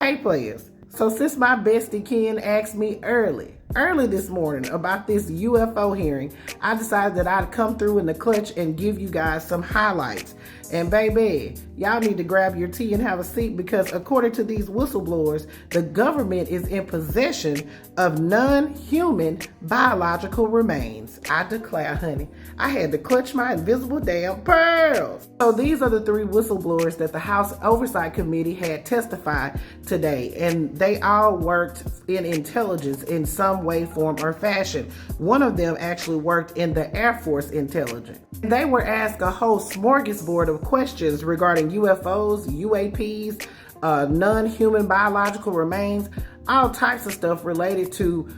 Hey players, so since my bestie Ken asked me early this morning about this UFO hearing, I decided that I'd come through in the clutch and give you guys some highlights. And baby, y'all need to grab your tea and have a seat, because according to these whistleblowers, the government is in possession of non-human biological remains. I declare, honey, I had to clutch my invisible damn pearls. So these are the three whistleblowers that the House Oversight Committee had testified today, and they all worked in intelligence in some way, form, or fashion. One of them actually worked in the Air Force intelligence. They were asked a whole smorgasbord of questions regarding UFOs, UAPs, non-human biological remains, all types of stuff related to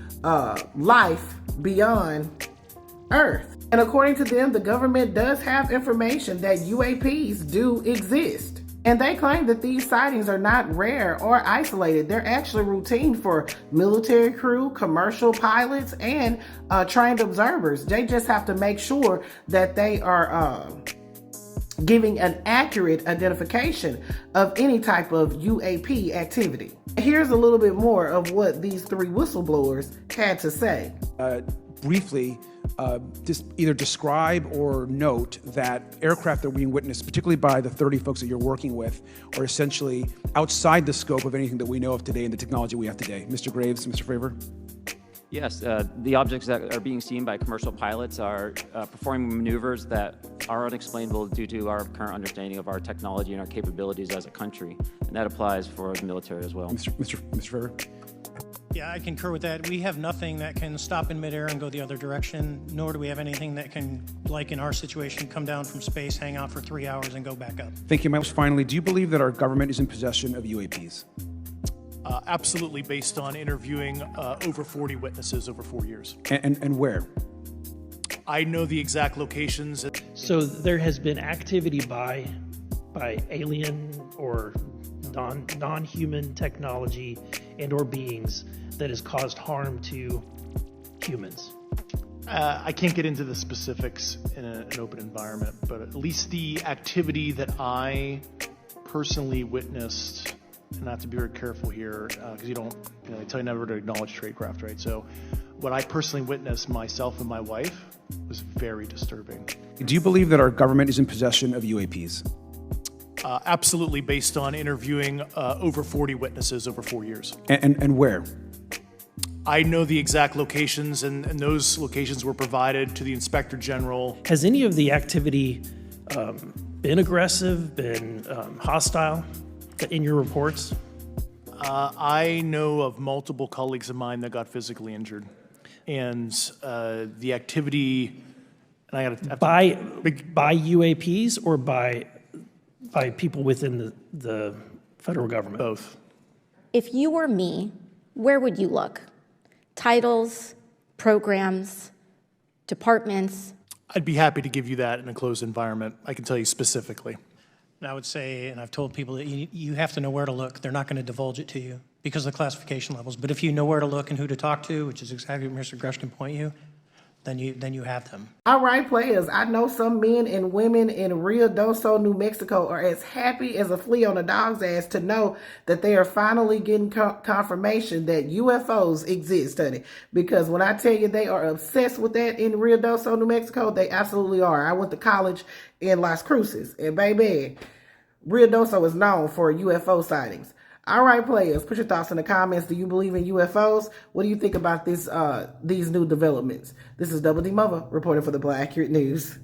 life beyond Earth. And according to them, the government does have information that UAPs do exist. And they claim that these sightings are not rare or isolated. They're actually routine for military crew, commercial pilots, and trained observers. They just have to make sure that they are giving an accurate identification of any type of UAP activity. Here's a little bit more of what these three whistleblowers had to say. Briefly, just either describe or note that aircraft that are being witnessed, particularly by the 30 folks that you're working with, are essentially outside the scope of anything that we know of today and the technology we have today. Mr. Graves, Mr. Fravor? Yes, the objects that are being seen by commercial pilots are performing maneuvers that are unexplainable due to our current understanding of our technology and our capabilities as a country, and that applies for the military as well. Mr. Fravor? Yeah, I concur with that. We have nothing that can stop in midair and go the other direction, nor do we have anything that can, like in our situation, come down from space, hang out for 3 hours, and go back up. Thank you, Miles. Finally, do you believe that our government is in possession of UAPs? Absolutely, based on interviewing over 40 witnesses over 4 years. And where? I know the exact locations. So there has been activity by alien or non-human technology and or beings that has caused harm to humans. I can't get into the specifics in an open environment, but at least the activity that I personally witnessed, and I have to be very careful here because they tell you never to acknowledge tradecraft, right? So what I personally witnessed myself and my wife was very disturbing. Do you believe that our government is in possession of UAPs? Absolutely, based on interviewing over 40 witnesses over 4 years. And where? I know the exact locations, and those locations were provided to the Inspector General. Has any of the activity been aggressive, been hostile in your reports? I know of multiple colleagues of mine that got physically injured. And the activity, and I got by UAPs or by people within the federal government? Both. If you were me, where would you look? Titles, programs, departments? I'd be happy to give you that in a closed environment. I can tell you specifically. And I would say, and I've told people that you have to know where to look. They're not going to divulge it to you because of the classification levels. But if you know where to look and who to talk to, which is exactly what Mr. Grush can point you, then you have them. All right, players. I know some men and women in Rio Doso, New Mexico are as happy as a flea on a dog's ass to know that they are finally getting confirmation that UFOs exist, honey. Because when I tell you they are obsessed with that in Rio Doso, New Mexico, they absolutely are. I went to college in Las Cruces, and baby, Rio Doso is known for UFO sightings. All right, players, put your thoughts in the comments. Do you believe in UFOs? What do you think about these new developments? This is Double D Mother reporting for the Black Accurate News.